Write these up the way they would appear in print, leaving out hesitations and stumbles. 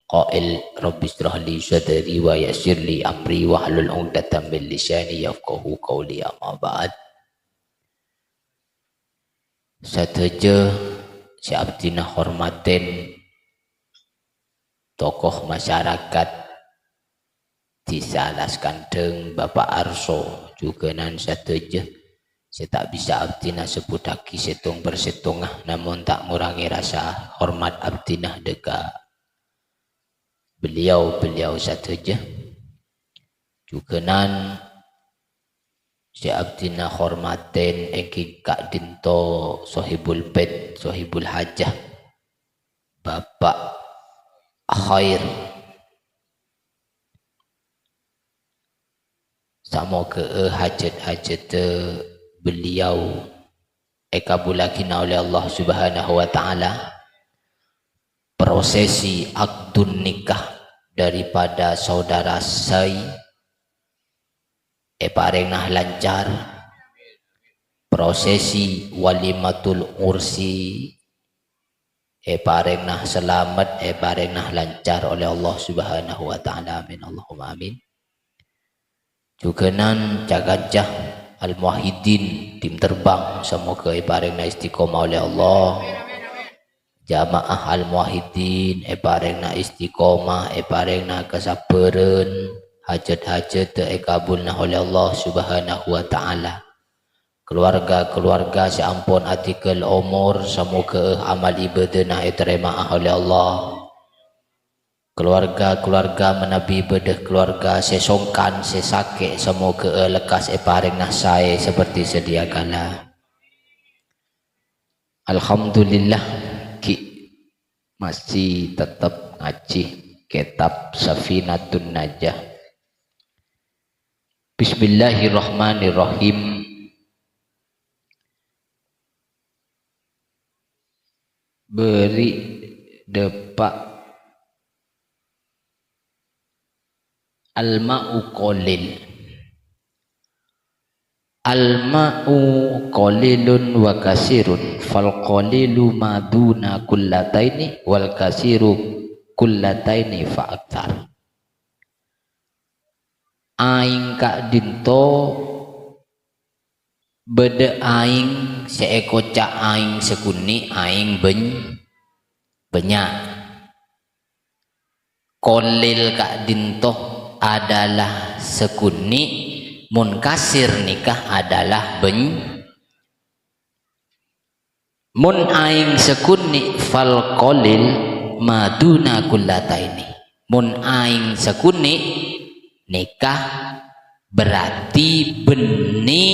qail rabbi shrah li sadri wa yassir li amri wahlul 'uqdatam min lisani yafqahu qawli. Amma ba'd. Sateje si abdina hormatin tokoh masyarakat disalas kandeng Bapak Arso juga nan sateje saya tak bisa abdina sebutaki setung bersetungah namun tak ngurangi rasa hormat abdina deka beliau sateje juga nan si abdina hormatin engki Kak Dinto Sohibul Bait Sohibul Hajah Bapak Khair sama ke hajat-hajat beliau kabulakina oleh Allah Subhanahu wa taala. Prosesi akdun nikah daripada saudara saya parengnah lancar. Prosesi walimatul ursi parengnah selamat parengnah lancar oleh Allah Subhanahu wa taala. Amin Allahumma amin. Juga nan cagajah al-muwahhidin tim terbang semoga parengna istiqomah oleh Allah. Jamaah al-muwahhidin parengna istiqomah parengna kesabaran hajat-hajat kabulna oleh Allah Subhanahu wa taala. Keluarga-keluarga seampun artikel umur semoga amal ibadahna diterima oleh Allah. Keluarga-keluarga menabi bedah keluarga sesongkan sesake semoga lekas parengna sae seperti sedia kala. Alhamdulillah ki masih tetap ngaji kitab Safinatun Najah. Bismillahirrahmanirrahim. Beri depak al-ma'u qalil. Al-ma'u qalilun wa kasirun fal qalilu maduna kullataini wal kasiru kullataini fa aktar. Aing Kak Dinto bede aing seeko cak aing sekuni aing banyak. Qalil Kak Dinto adalah sekuni, munkasir nikah adalah mun aing sekuni fal qalil maduna kullataini. Mun aing sekuni nikah berarti beni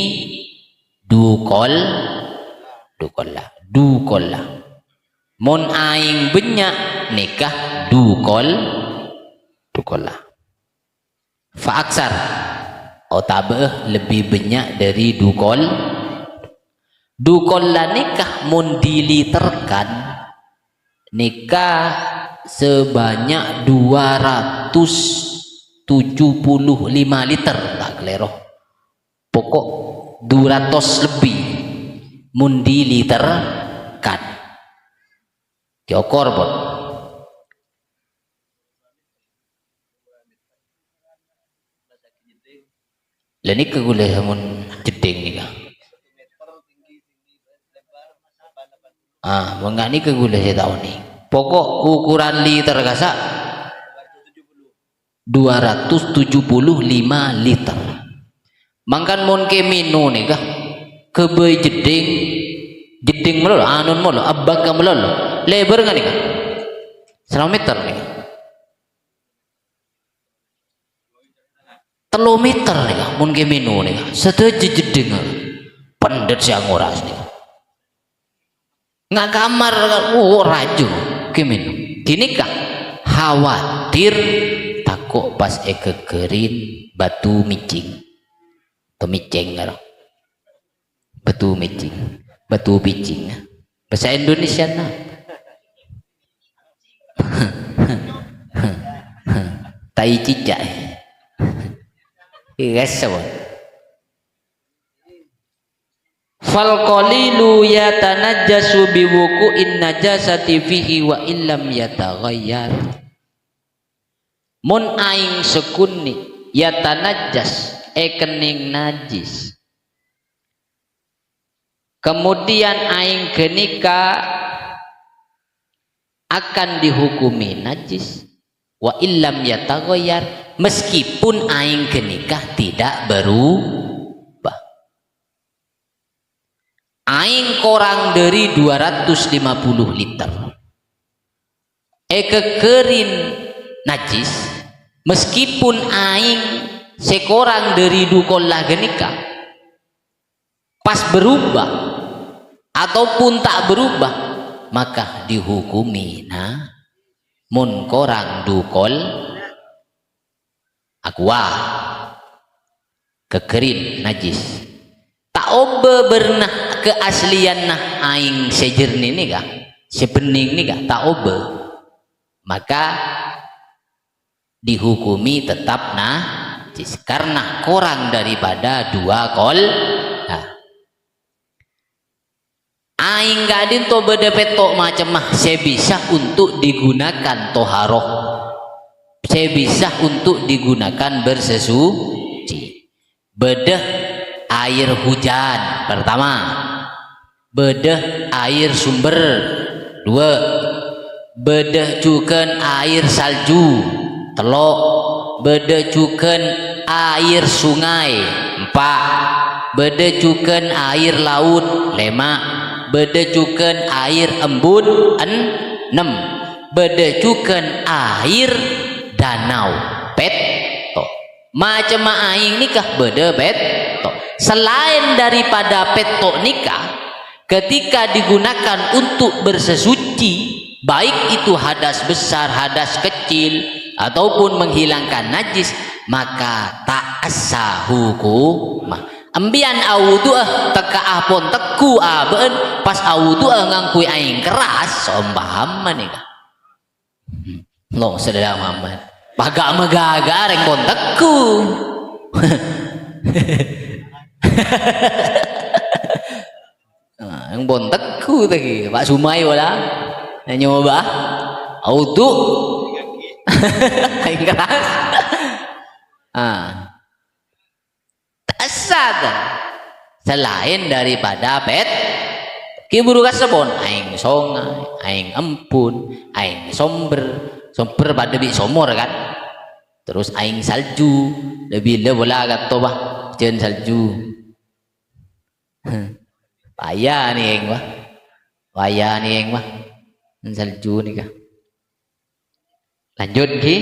dukol lah. Mun aing banyak nikah dukol lah. Fa'aksar otabeh lebih banyak dari dukol lah nikah mun diliterkan nikah sebanyak 275 liter tak keleroh pokok 200 lebih mun diliterkan diokor pun. Lani kegulai hamun jeding nih kah? Enggak nih kegulai saya tahu nih. Pokok ukuran liter kasa 275 liter. Mangkan mun ke minu nih kah? Kebe jeding melolo, anun melolo, abbaga melolo. Lebar nggak nih kah? 100 meter nih kah? 3 meter nih kah? Mun ke minu nih kah? Setuju jeding pendet siang nguras nih kah? Nggak kamar raju ke minu. Kini kah? Khawatir takut pas kekerin batu micing atau miceng nggak? Batu picing bahasa Indonesia nah. Tai cicak Gasawat. Fal qalilu yatanajjasu biwuqu'in najasati fihi wa illam yataghayyar. mun aing sekuni yatanajjas kening najis, kemudian aing kenika akan dihukumi najis, wa illam yataghayyar, meskipun aing kenika tidak berubah. Aing kurang dari 250 liter kekerin najis, meskipun aing sekurang dari dukolah genika pas berubah ataupun tak berubah, maka dihukumi mun korang dukol aqua kekerin najis, tak obe bernah keaslian aing sejernih nih kah, sebening nih kah, tak obe, maka dihukumi tetap najis karena kurang daripada 2 kol. Aing gadin to beda petok macam sebisa untuk digunakan toharoh, sebisa untuk digunakan bersesuci. Bedah air hujan pertama, bedah air sumber 2, bedah cukan air salju telok, bedah cukan air sungai 4, bedah cukan air laut 5, bedecukan air embun 6, bedecukan air danau peto. Macam aing nikah bede peto. Selain daripada peto nikah, ketika digunakan untuk bersesuci, baik itu hadas besar, hadas kecil, ataupun menghilangkan najis, maka tak asa hukumah. Ambian awudu teka apon teku aben pas awudu ngangkui aing keras sombam nih kah lo sedang aman pagak megaga reng pon teku yang pon teku tadi Pak Sumai wala nyoba awudu aing keras asad selain daripada pet kiburu kasebon aing songai, aing empun, aing somber pada bi somor kan, terus aing salju lebih le bola gato bah jen salju payah nih eng bah, payah nih eng bah salju nih kah. Lanjut ki.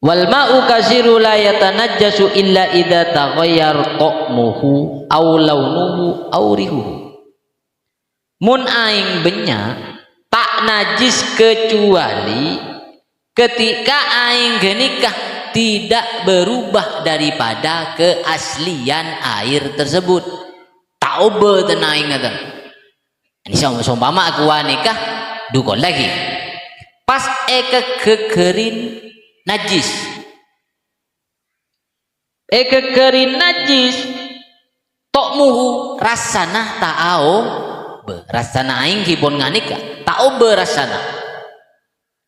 Wal ma'u kasiru la yatanajjasu illa idza taghayyar ta'muhu aw launuhu aw rihuhu. Mun aing benya tak najis kecuali ketika aing genikah tidak berubah daripada keaslian air tersebut. Tak obe ten aing ngaten. Ini seumpama aku nikah dukon lagi. Pas kekerin najis kekerin najis tokmuhu rasana ta'ao be rasana aing kipon nganika ta'o be rasana,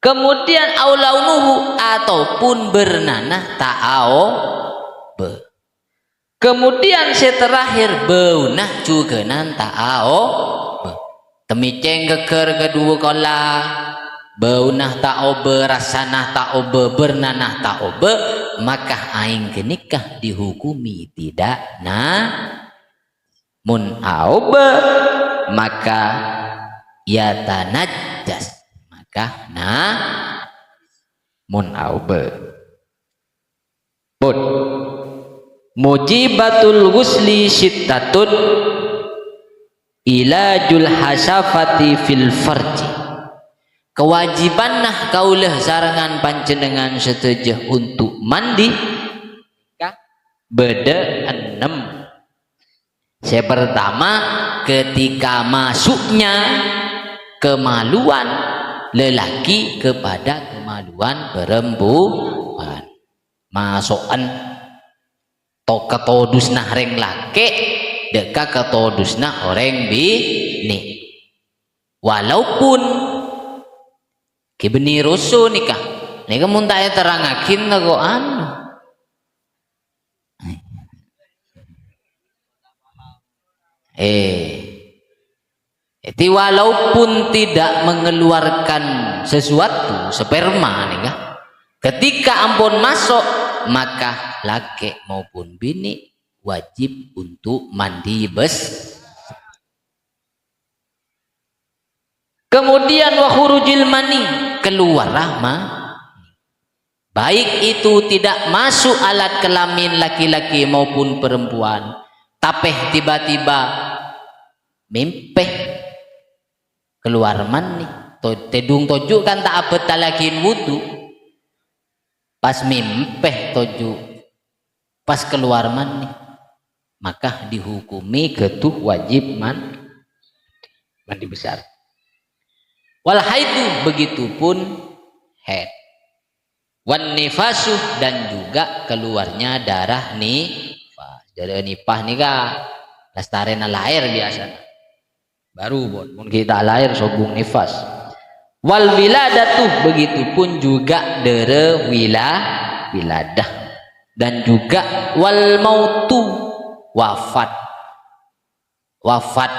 kemudian aulaunuhu ataupun bernanah ta'ao be, kemudian seterakhir beunah cugenan ta'ao be, temiceng keker kedua kola beunah ta'obe rasanah ta'obe bernanah ta'obe, maka aing genikah dihukumi tidak mun aobe maka yatanajjas, maka mun aobe pun mujibatul ghusli sittatun ilajul hasafati fil farji. Kewajiban kaulah sarangan panjenengan setuju untuk mandi beda 6. Yang pertama, ketika masuknya kemaluan lelaki kepada kemaluan perempuan, masukan ketodusna reng laki deka ketodusna orang bini, walaupun kibeni rusuh nikah Nika mun tak terangakin kok anu. Jadi walaupun tidak mengeluarkan sesuatu sperma nih kan, ketika ampun masuk maka laki maupun bini wajib untuk mandi kemudian wa khurujil mani, keluarlah baik itu tidak masuk alat kelamin laki-laki maupun perempuan, tapi tiba-tiba mimpeh keluar mani, tedung toju kan tak abet talakin wudu, pas mimpeh toju pas keluar mani maka dihukumi ketuh wajib mandi besar. Wal haidu, begitupun haid, wan nifasu, dan juga keluarnya darah nifas. Darah nifas nih kak lestarian lahir biasa baru bon kita lahir sobung nifas. Wal wiladatu, begitupun juga darah wiladah, dan juga wal mautu, wafat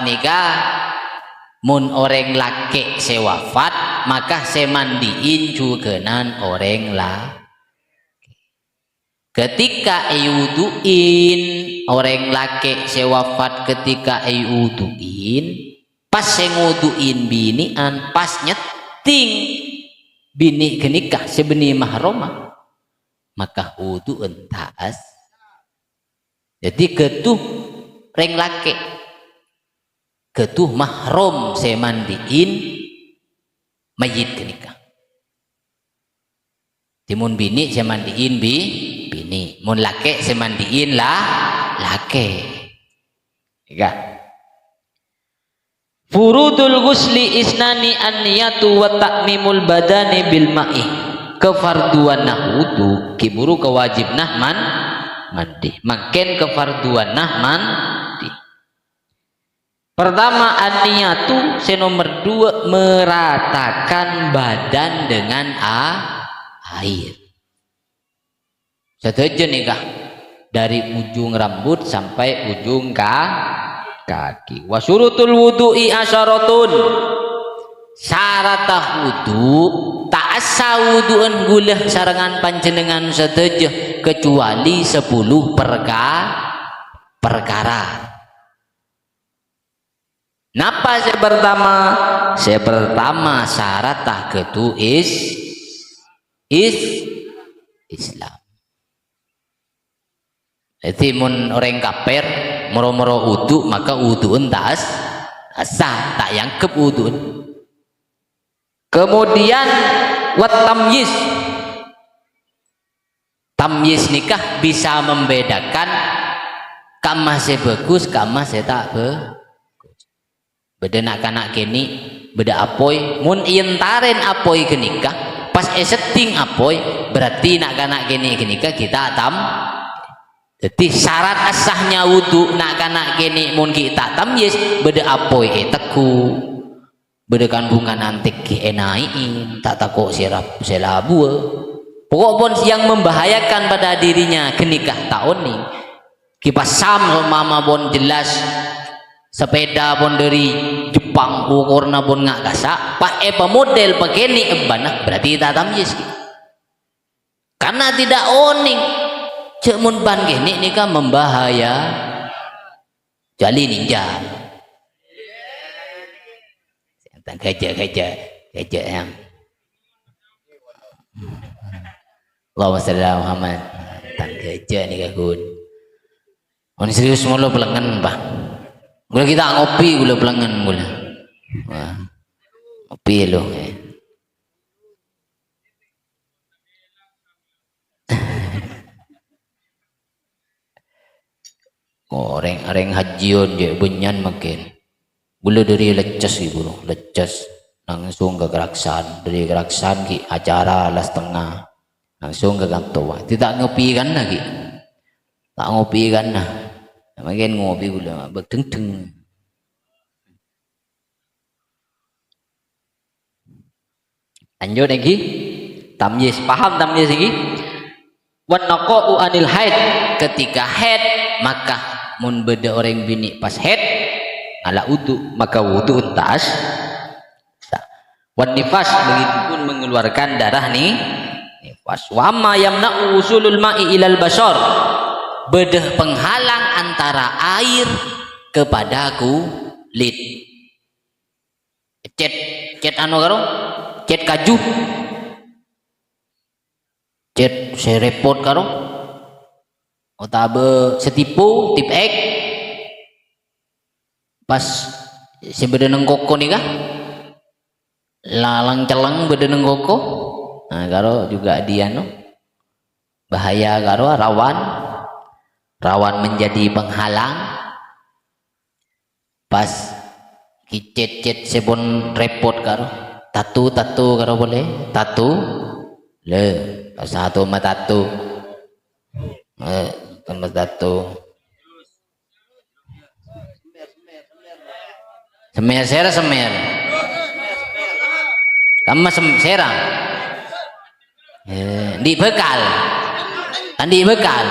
nikah. Mun orang laki se wafat maka se mandiin jugenan orang laki. Ketika ayuduin orang laki se wafat, ketika ayuduin pas se nguduin binian, pas nyeting bini kenikah sebeni mahroma maka wudu entas. Jadi ketuh orang laki ketuh mahrum saya mandiin mayit kenikah. Timun bini saya mandiin bini, mun laki saya mandiin laki. Ya. Furudul ghusli isnani an-niyatu wa ta'mimul badani bil ma'i. Kefarduan wudu kiburu kewajibnah mandi. Makin kefarduan mandi. Pertama an-niyatu, nomor 2 meratakan badan dengan air. Setuju nih kak, dari ujung rambut sampai ujung kaki. Wa syurutul wudu'i asyaratun, syarat wudu tak asa wudu'an gulah sarangan panjenengan setuju kecuali 10 perkara. Napa saya pertama syarat tak ketu Islam. Jadi mun orang kafir moro-moro wudu maka wuduun tak sah, tak yangkep wuduun. Kemudian wat tamyiz nikah bisa membedakan kamah saya bagus, kamah saya tak bagus. Beda nak kini beda apoi, mun ientaren apoi kenikah pas setting apoi berarti nak kini kenikah kita jadi syarat asahnya wudu nak kini mun kita tamyiz beda apoi teku beda kandungan antik enaiin tak takut sirap selabu pokok pun yang membahayakan pada dirinya kenikah tahun ini kipas sam mama pun jelas sepeda pun dari Jepang ukurna pun nggak kasak pak model pakai ni ebana berarti tak tamyiz karena tidak oning cek mun ban gini ni kan membahaya jali ninja gajah yang Allahumma shalli ala Muhammad tan gajah ni kakun on serius mulu pelengan pak. Gula kita ngopi gula pelangan gula. Wah. Ngopi lo. Orang hajion je benyan makin. Gula dari lecas ibu, lecas langsung ke geraksan, dari geraksan ki acara las tengah langsung ke kantor. Tidak ngopi kan lagi. Tak ngopi kan nah. Makin ngopi gula berteng-teng. Lanjut lagi. tamyiz, paham tamyiz iki? Wan naqa'u anil haid, ketika haid maka mun beda orang bini pas haid ala wudu maka wudu untas. Wan nifas, begitu pun mengeluarkan darah nih nifas. Wa amma yamna'u usulul ma'i ilal basar, bedah penghalang antara air kepada kulit. Cet anu karo cet kaju, cet serepot karo otabe setipu tip ek pas sebedeneng koko nih kah lalang celang bedeneng koko, nah karo juga dia no bahaya karo rawan menjadi penghalang pas kicet sebon repot karo tatu karo boleh tatu le satu mah tatu tambah tatu semer kamu serang di bekal kan di bekal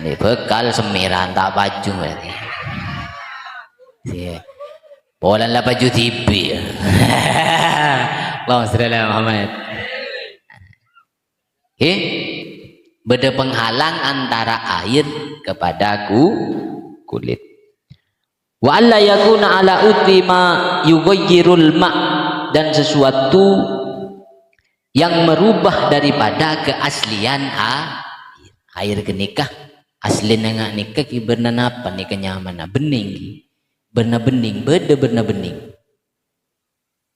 di bekal semiran tak baju berarti bola lah baju TV. Allahumma shalli ala Muhammad. Beda penghalang antara air kepada kulit. Wa alla yakuna ala utima yughayyirul ma, dan sesuatu yang merubah daripada keaslian air kenikah asli nengak nikah kiberna apa nikah nyaman bening berna bening beda berna bening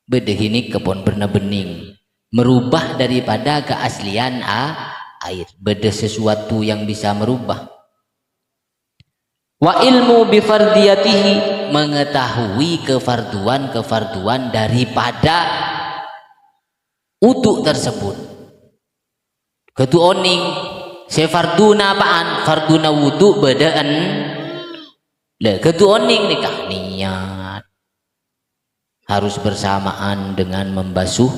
beda ini kepon berna bening merubah daripada keaslian air, beda sesuatu yang bisa merubah. Wa ilmu bifardiyatihi, mengetahui kefarduan daripada wudu tersebut. Ketu oning sefarduna apaan? Farduna wudu bedaan. Lah ketu oning nikah niat harus bersamaan dengan membasuh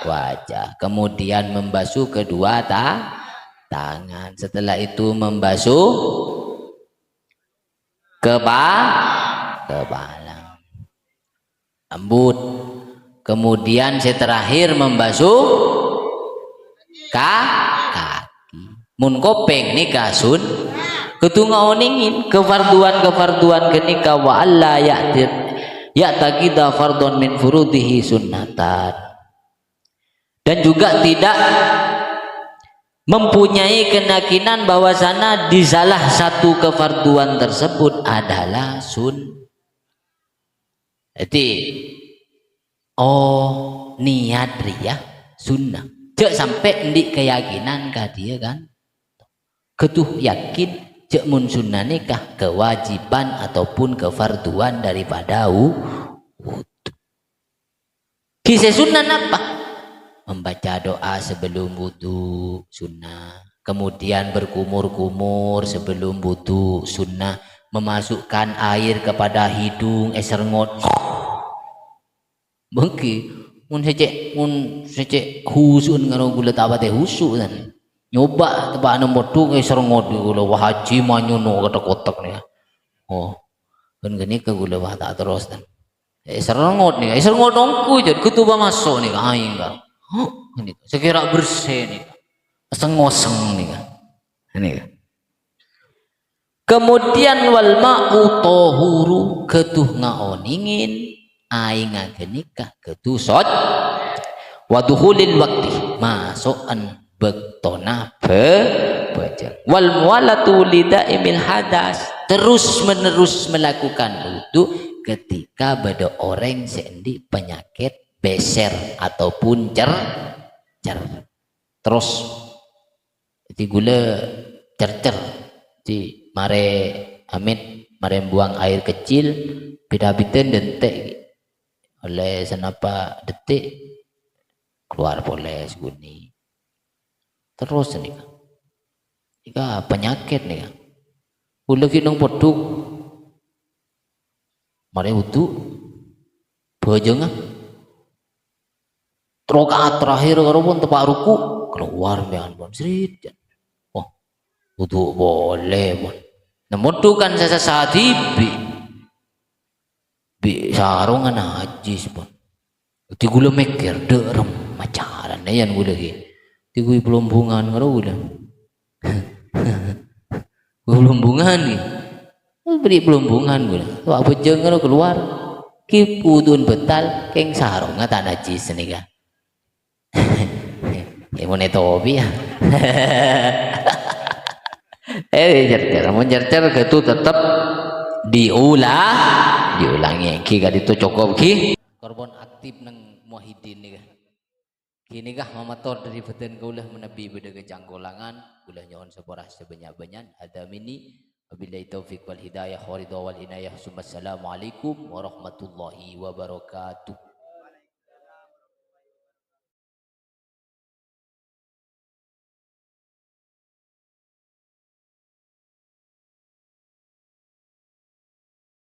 wajah, kemudian membasuh kedua tangan, setelah itu membasuh kepala, rambut, kemudian terakhir membasuh kaki. Mun kopeng nikah sun ketunga oningin kefarduan kenika wa alla ya'taqida fardhon min furudihi sunnatan, dan juga tidak mempunyai keyakinan bahwasana di salah satu kefarduan tersebut adalah jadi niat ria sunnah cek sampai ndik keyakinan kah dia kan ketuh yakin cek mun sunnah nikah kewajiban ataupun kefarduan daripada wudu. Kisah sunnah apa? Membaca doa sebelum wudu sunnah, kemudian berkumur-kumur sebelum wudu sunnah, memasukkan air kepada hidung esergot bengki mun secek husun ngaro gula tabate husu kan nyoba tebak nomor tu esergot gula wah haji manyuno kata kotak nih kan gini ke gula wah tak terus kan esergot nih esergot dongku jadi ketuba masuk nih aing kan ini sekira bersih nih sengoseng nih kan ini kan. Kemudian wal ma'u tahuru ketuh ngaoningin aing ngagenikah ketuh sot wa dukhulil waqti masukan bektona bejeng wal muwalatu lidaimil hadas, terus menerus melakukan wudu ketika bada orang sendi penyakit beser ataupun cer terus jadi gula cer di mare amit mare buang air kecil bida-biten dentek oleh senapa detik keluar boleh seguni terus nih kan penyakit nih kan gula kinong poduk mare wudu bojong rakaat terakhir karo pun tepak ruku keluar bean pun srit. Oh, wudu boleh pun. Namun tu kan saya sadi bi sarungan najis pun. Ti gula mikir derem macaran yan gula ki. Ti gui pelombongan karo gula. Pelombongan ni. Beri pelombongan gula. Tu apa jeung karo keluar. Ki pudun betal keng sarungan tak najis ni ka. Mau topi ya. Jarjar, mau jarjar itu tetap diulangi. Ki itu cukup ki. Korban aktif nang muahidin nih kah. Kini kah mamator dari beten kaulah menebi beda kecanggolangan, ulah nyawan seporah sebanyak-banyak. Ada mini. Wabillahi taufiq wal hidayah waridha wal inayah. Assalamualaikum warahmatullahi wabarakatuh.